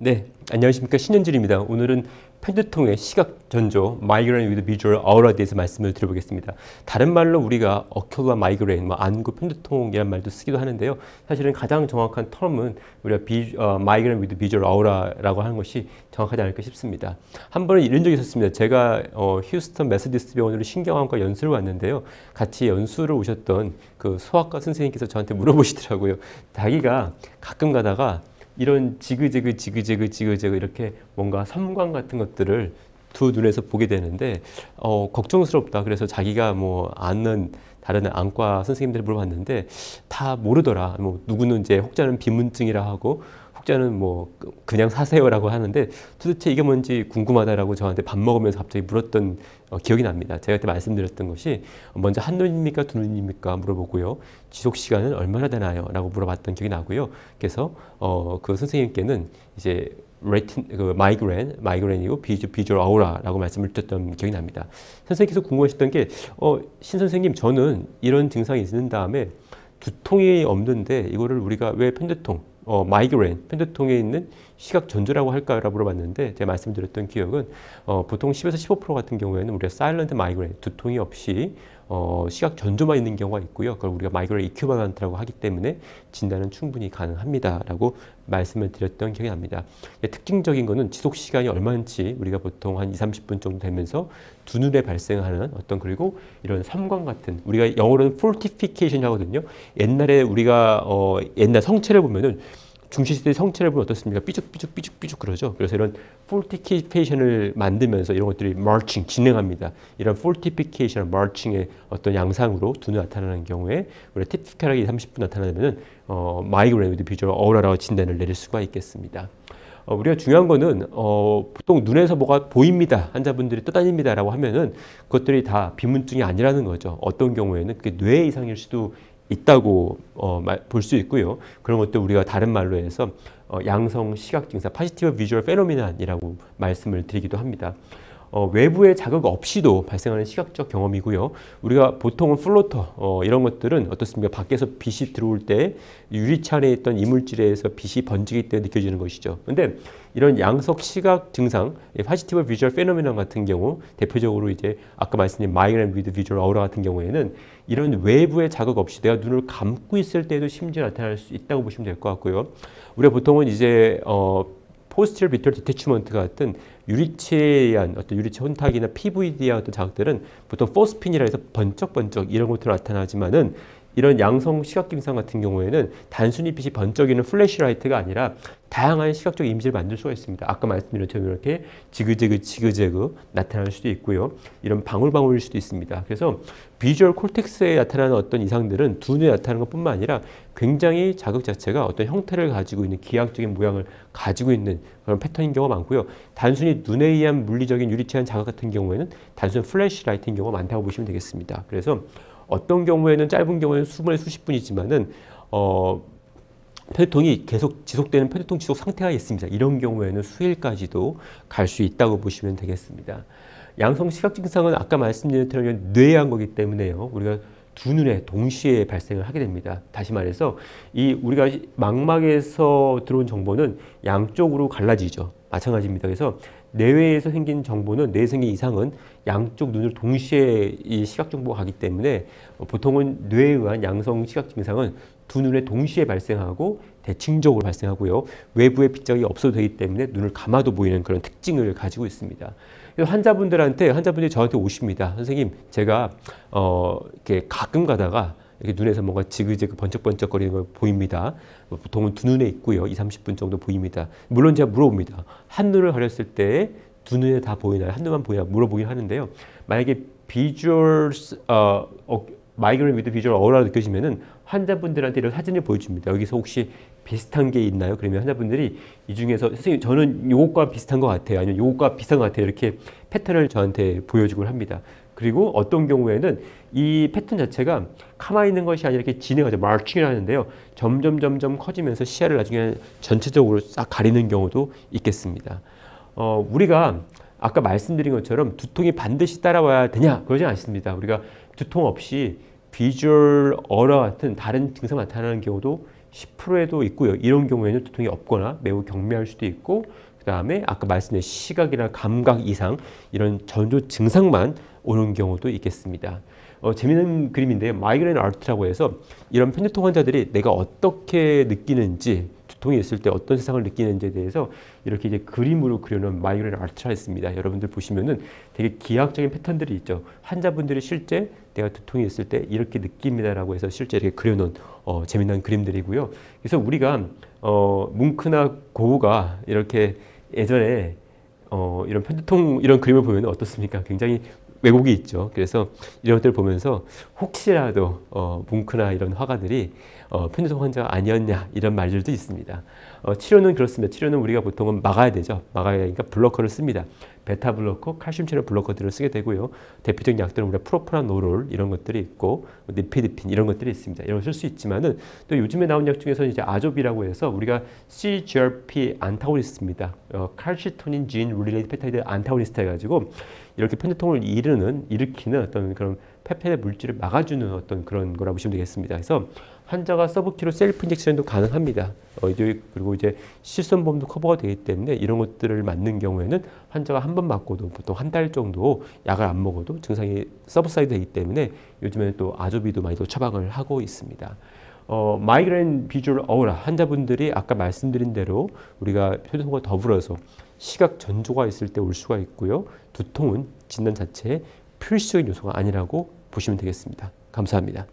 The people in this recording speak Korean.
네, 안녕하십니까. 신현진입니다. 오늘은 편두통의 시각 전조 Migraine with Visual Aura에 대해서 말씀을 드려보겠습니다. 다른 말로 우리가 Ocular Migraine, 안구 편두통이라는 말도 쓰기도 하는데요. 사실은 가장 정확한 term은 우리가 Migraine with Visual Aura라고 하는 것이 정확하지 않을까 싶습니다. 한 번은 이런 적이 있었습니다. 제가 휴스턴 메서디스트 병원으로 신경외과 연수를 왔는데요. 같이 연수를 오셨던 그 소아과 선생님께서 저한테 물어보시더라고요. 자기가 가끔 가다가 이런 지그재그 이렇게 뭔가 섬광 같은 것들을 두 눈에서 보게 되는데 걱정스럽다. 그래서 자기가 뭐 아는 다른 안과 선생님들 물어봤는데 다 모르더라. 뭐 누구는 이제 혹자는 비문증이라 하고 혹자는 뭐 그냥 사세요라고 하는데 도대체 이게 뭔지 궁금하다라고 저한테 밥 먹으면서 갑자기 물었던 기억이 납니다. 제가 그때 말씀드렸던 것이 먼저 한 눈입니까 두 눈입니까 물어보고요. 지속 시간은 얼마나 되나요? 라고 물어봤던 기억이 나고요. 그래서 그 선생님께는 이제 마이그레인이고 비주얼 아우라라고 말씀을 드렸던 기억이 납니다. 선생님께서 궁금하셨던 게 신 선생님 저는 이런 증상이 있는 다음에 두통이 없는데 이거를 우리가 왜 편두통 마이그레인, 편두통에 있는 시각 전조라고 할까요? 라고 물어봤는데 제가 말씀드렸던 기억은 보통 10에서 15% 같은 경우에는 우리가 사일런트 마이그레인, 두통이 없이 시각 전조만 있는 경우가 있고요. 그걸 우리가 마이그레인 이퀴발런트라고 하기 때문에 진단은 충분히 가능합니다. 라고 말씀을 드렸던 기억이 납니다. 특징적인 거는 지속 시간이 얼마인지 우리가 보통 한 20-30분 정도 되면서 두 눈에 발생하는 그리고 이런 섬광 같은 우리가 영어로는 fortification 하거든요. 옛날에 우리가 옛날 성체를 보면은 중시시대 성체를 보면 어떻습니까? 삐죽삐죽 그러죠. 그래서 이런 fortification을 만들면서 이런 것들이 marching, 진행합니다. 이런 fortification, marching의 어떤 양상으로 두 눈에 나타나는 경우에 우리가 티피컬하게 30분 나타나면은 migraine with visual aura라고 진단을 내릴 수가 있겠습니다. 우리가 중요한 거는 보통 눈에서 뭐가 보입니다. 환자분들이 떠다닙니다. 라고 하면은 그것들이 다 비문증이 아니라는 거죠. 어떤 경우에는 그게 뇌 이상일 수도 있다고 볼 수 있고요. 그런 것도 우리가 다른 말로 해서 양성 시각 증상, Positive Visual Phenomenon이라고 말씀을 드리기도 합니다. 외부의 자극 없이도 발생하는 시각적 경험이고요. 우리가 보통은 플로터 이런 것들은 어떻습니까? 밖에서 빛이 들어올 때 유리차 안에 있던 이물질에서 빛이 번지기 때문에 느껴지는 것이죠. 근데 이런 양석 시각 증상, Positive Visual Phenomenon 같은 경우 대표적으로 이제 아까 말씀드린 Migraine with Visual Aura 같은 경우에는 이런 외부의 자극 없이 내가 눈을 감고 있을 때도 심지어 나타날 수 있다고 보시면 될 것 같고요. 우리가 보통은 이제 Posterior Vitreal Detachment 같은 유리체에 의한 어떤 유리체 혼탁이나 PVD에 의한 어떤 자극들은 보통 포스핀이라 해서 번쩍번쩍 이런 것들로 나타나지만은 이런 양성 시각 증상 같은 경우에는 단순히 빛이 번쩍이는 플래시라이트가 아니라 다양한 시각적 이미지를 만들 수가 있습니다. 아까 말씀드린 것처럼 이렇게 지그재그 나타날 수도 있고요. 이런 방울방울일 수도 있습니다. 그래서 비주얼 콜텍스에 나타나는 어떤 이상들은 두 눈에 나타나는 것뿐만 아니라 굉장히 자극 자체가 어떤 형태를 가지고 있는 기하학적인 모양을 가지고 있는 그런 패턴인 경우가 많고요. 단순히 눈에 의한 물리적인 유리체한 자극 같은 경우에는 단순 플래시라이트인 경우가 많다고 보시면 되겠습니다. 그래서 어떤 경우에는 짧은 경우에는 수십 분이지만은 편두통이 계속 지속되는 편두통 지속 상태가 있습니다. 이런 경우에는 수일까지도 갈 수 있다고 보시면 되겠습니다. 양성 시각 증상은 아까 말씀드린 것처럼 뇌한 거기 때문에요. 우리가 두 눈에 동시에 발생을 하게 됩니다. 다시 말해서 우리가 망막에서 들어온 정보는 양쪽으로 갈라지죠. 마찬가지입니다. 그래서 뇌외에서 생긴 정보는 뇌에 생긴 이상은 양쪽 눈을 동시에 이 시각 정보가 가기 때문에 보통은 뇌에 의한 양성 시각 증상은 두 눈에 동시에 발생하고 대칭적으로 발생하고요. 외부의 빛자극이 없어도 되기 때문에 눈을 감아도 보이는 그런 특징을 가지고 있습니다. 환자분들이 저한테 오십니다. 선생님, 제가 이렇게 가끔 가다가 이렇게 눈에서 뭔가 지그재그 번쩍번쩍거리는 걸 보입니다. 보통은 두 눈에 있고요. 20-30분 정도 보입니다. 물론 제가 물어봅니다. 한 눈을 가렸을 때 두 눈에 다 보이나요? 한 눈만 보이나 물어보긴 하는데요. 만약에 마이그레인 위드 비주얼 어우라가 느껴지면은 환자분들한테 이런 사진을 보여줍니다. 여기서 혹시 비슷한 게 있나요? 그러면 환자분들이 이 중에서 선생님 저는 요것과 비슷한 것 같아요. 아니면 요것과 비슷한 것 같아요. 이렇게 패턴을 저한테 보여주곤 합니다. 그리고 어떤 경우에는 이 패턴 자체가 가만히 있는 것이 아니라 이렇게 진행하죠. 마칭을 하는데요. 점점 커지면서 시야를 나중에 전체적으로 싹 가리는 경우도 있겠습니다. 우리가 아까 말씀드린 것처럼 두통이 반드시 따라와야 되냐? 그러지 않습니다. 우리가 두통 없이 비주얼 어라 같은 다른 증상 나타나는 경우도 10%에도 있고요. 이런 경우에는 두통이 없거나 매우 경미할 수도 있고, 그 다음에 아까 말씀드린 시각이나 감각 이상 이런 전조 증상만 오는 경우도 있겠습니다. 재미있는 그림인데요. 마이그레인 아트라고 해서 이런 편두통 환자들이 내가 어떻게 느끼는지, 두통이 있을 때 어떤 세상을 느끼는지에 대해서 이렇게 이제 그림으로 그려놓은 마이그레인 아트가 있습니다. 여러분들 보시면은 되게 기하학적인 패턴들이 있죠. 환자분들이 실제 내가 두통이 있을 때 이렇게 느낍니다라고 해서 실제 이렇게 그려놓은 재미난 그림들이고요. 그래서 우리가 뭉크나 고우가 이렇게 예전에 이런 편두통 이런 그림을 보면 어떻습니까? 굉장히 왜곡이 있죠. 그래서 이런 것들을 보면서 혹시라도 뭉크나 이런 화가들이 편두통 환자가 아니었냐 이런 말들도 있습니다. 치료는 그렇습니다. 치료는 우리가 보통은 막아야 되죠. 막아야 하니까 블러커를 씁니다. 베타 블러커, 칼슘 채널 블러커들을 쓰게 되고요. 대표적인 약들은 우리가 프로프라노롤 이런 것들이 있고 니피드핀 이런 것들이 있습니다. 이런 걸 쓸 수 있지만은 또 요즘에 나온 약 중에서는 이제 아조비라고 해서 우리가 CGRP 안타고니스트입니다. 칼시토닌 진 릴레이트 펩타이드 안타고니스트 해가지고 이렇게 편두통을 일으키는 어떤 그런 펩타이드 물질을 막아주는 어떤 그런 거라고 보시면 되겠습니다. 그래서 환자가 서브큐로 셀프 인젝션도 가능합니다. 그리고 이제 실손보험도 커버가 되기 때문에 이런 것들을 맞는 경우에는 환자가 한 번 맞고도 보통 한 달 정도 약을 안 먹어도 증상이 서브사이드 되기 때문에 요즘에는 또 아조비도 많이 또 처방을 하고 있습니다. 마이그레인 비주얼 어우라 환자분들이 아까 말씀드린 대로 우리가 편두통과 더불어서 시각 전조가 있을 때 올 수가 있고요. 두통은 진단 자체의 필수적인 요소가 아니라고 보시면 되겠습니다. 감사합니다.